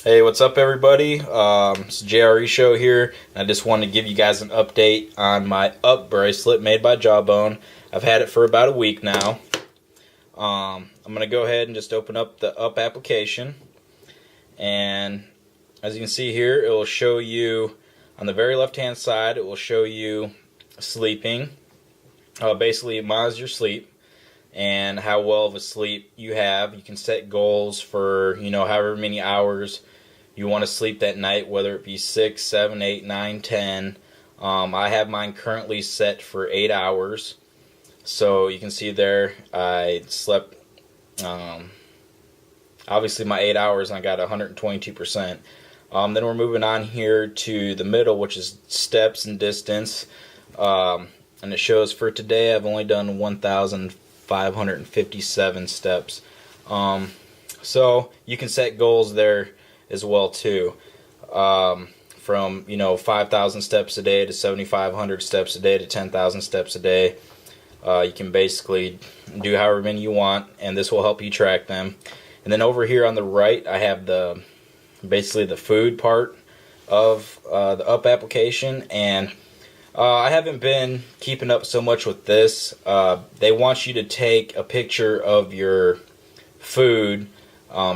Hey, what's up, everybody? It's JRE Show here, and I just wanted to give you guys an update on my Up bracelet made by Jawbone. I've had it for about a week now. I'm going to go ahead and just open up the Up application, and as you can see here, it will show you on the very left-hand side, it will show you sleeping. Basically, it monitors your sleep and how well of a sleep you have. You can set goals for, however many hours you want to sleep that night, whether it be 6, 7, 8, 9, 10. I have mine currently set for 8 hours. So you can see there I slept, obviously my 8 hours, and I got 122%. Then we're moving on here to the middle, which is steps and distance. And it shows for today I've only done 1,557 steps. So you can set goals there as well too, from 5,000 steps a day to 7,500 steps a day to 10,000 steps a day. You can basically do however many you want, and this will help you track them. And then over here on the right, I have basically the food part of the Up application, and I haven't been keeping up so much with this. They want you to take a picture of your food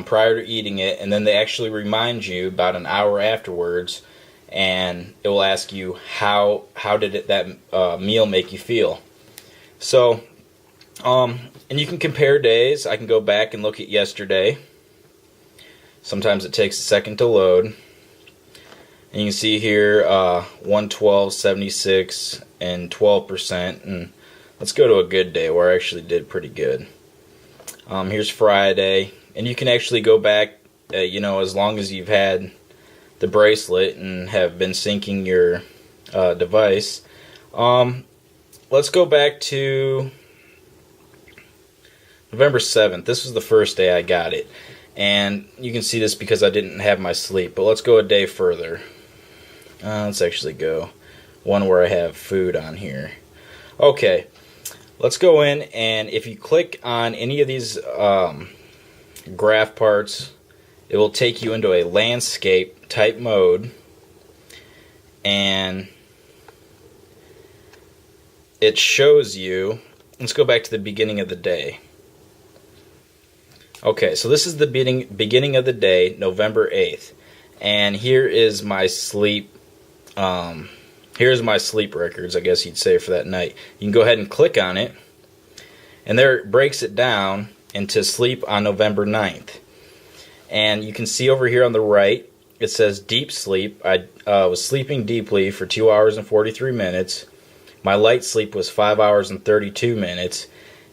prior to eating it, and then they actually remind you about an hour afterwards, and it will ask you how did that meal make you feel. So, and you can compare days. I can go back and look at yesterday. Sometimes it takes a second to load. And you can see here 112, 76, and 12%. And let's go to a good day where I actually did pretty good. Here's Friday. And you can actually go back, as long as you've had the bracelet and have been syncing your device. Let's go back to November 7th. This was the first day I got it. And you can see this because I didn't have my sleep. But let's go a day further. Let's actually go one where I have food on here. Okay, let's go in, and if you click on any of these graph parts, it will take you into a landscape type mode, and it shows you. Let's go back to the beginning of the day. Okay, so this is the beginning of the day, November 8th, and here is my sleep. Here's my sleep records, I guess you'd say, for that night. You can go ahead and click on it, and there it breaks it down into sleep on November 9th. And you can see over here on the right, it says deep sleep. I was sleeping deeply for 2 hours and 43 minutes. My light sleep was 5 hours and 32 minutes.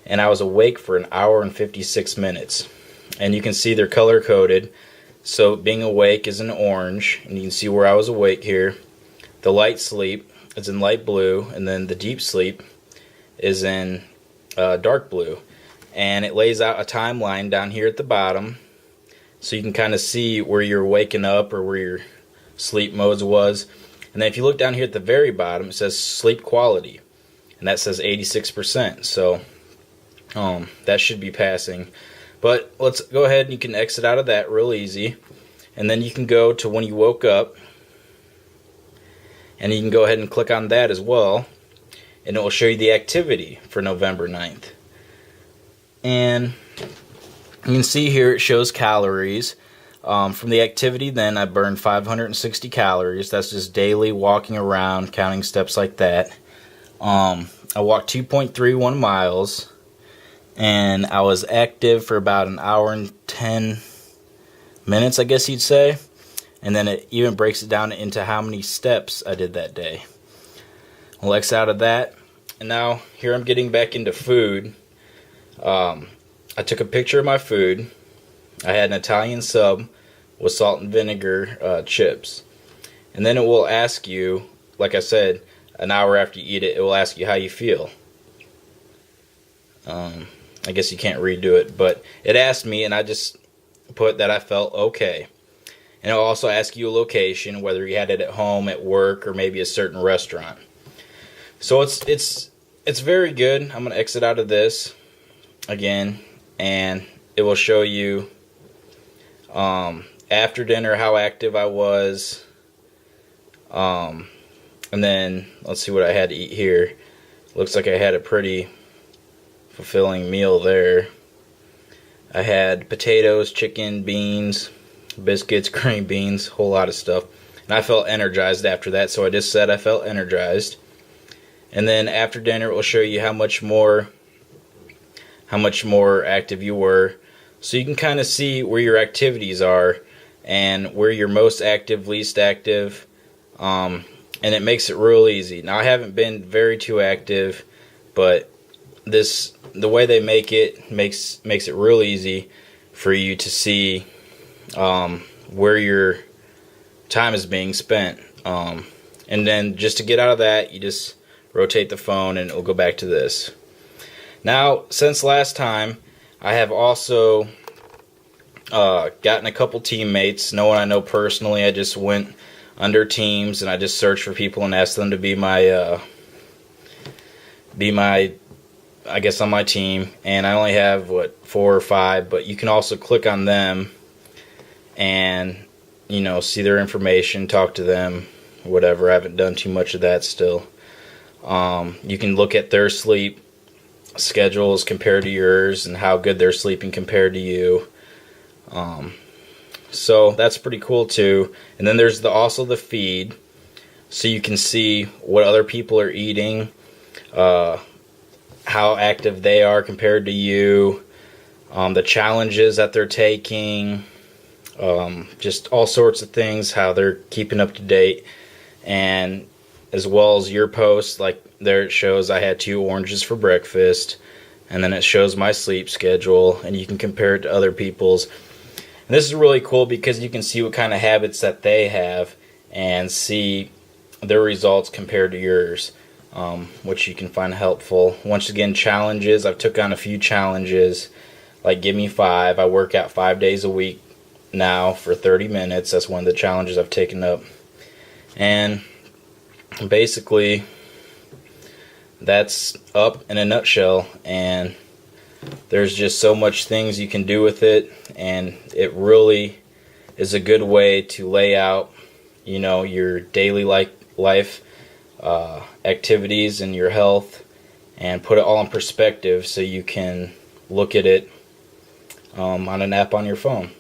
And I was awake for an hour and 56 minutes. And you can see they're color coded. So being awake is in orange, and you can see where I was awake here. The light sleep is in light blue, and then the deep sleep is in dark blue. And it lays out a timeline down here at the bottom, so you can kind of see where you're waking up or where your sleep modes was. And then if you look down here at the very bottom, it says sleep quality, and that says 86%. So that should be passing. But let's go ahead and you can exit out of that real easy. And then you can go to when you woke up, and you can go ahead and click on that as well, and it will show you the activity for November 9th. And you can see here it shows calories. From the activity then, I burned 560 calories. That's just daily walking around, counting steps like that. I walked 2.31 miles, and I was active for about an hour and 10 minutes, I guess you'd say. And then it even breaks it down into how many steps I did that day. I'll X out of that. And now here I'm getting back into food. I took a picture of my food. I had an Italian sub with salt and vinegar chips. And then it will ask you, like I said, an hour after you eat it, it will ask you how you feel. I guess you can't redo it, but it asked me, and I just put that I felt okay. And it'll also ask you a location, whether you had it at home, at work, or maybe a certain restaurant. So it's very good. I'm going to exit out of this again, and it will show you After dinner, how active I was. And then let's see what I had to eat here. Looks like I had a pretty fulfilling meal there. I had potatoes, chicken, beans, biscuits, green beans, whole lot of stuff. And I felt energized after that, so I just said I felt energized. And then after dinner, it will show you how much more active you were. So you can kind of see where your activities are and where you're most active, least active. And it makes it real easy. Now, I haven't been very too active, but the way they make it makes it real easy for you to see where your time is being spent. And then just to get out of that, you just rotate the phone and it will go back to this. Now, since last time, I have also gotten a couple teammates. No one I know personally. I just went under Teams and I just searched for people and asked them to be my I guess on my team. And I only have 4 or 5, but you can also click on them and see their information, talk to them, whatever. I haven't done too much of that still. You can look at their sleep schedules compared to yours and how good they're sleeping compared to you. So that's pretty cool too. And then there's also the feed, so you can see what other people are eating, how active they are compared to you, the challenges that they're taking, just all sorts of things, how they're keeping up to date, and as well as your posts. Like there it shows I had 2 oranges for breakfast, and then it shows my sleep schedule, and you can compare it to other people's. And this is really cool because you can see what kind of habits that they have and see their results compared to yours, which you can find helpful. Once again, challenges. I've took on a few challenges, like Give Me 5. I work out 5 days a week now for 30 minutes. That's one of the challenges I've taken up. And basically, that's up in a nutshell. And there's just so much things you can do with it, and it really is a good way to lay out, your daily life activities and your health, and put it all in perspective so you can look at it on an app on your phone.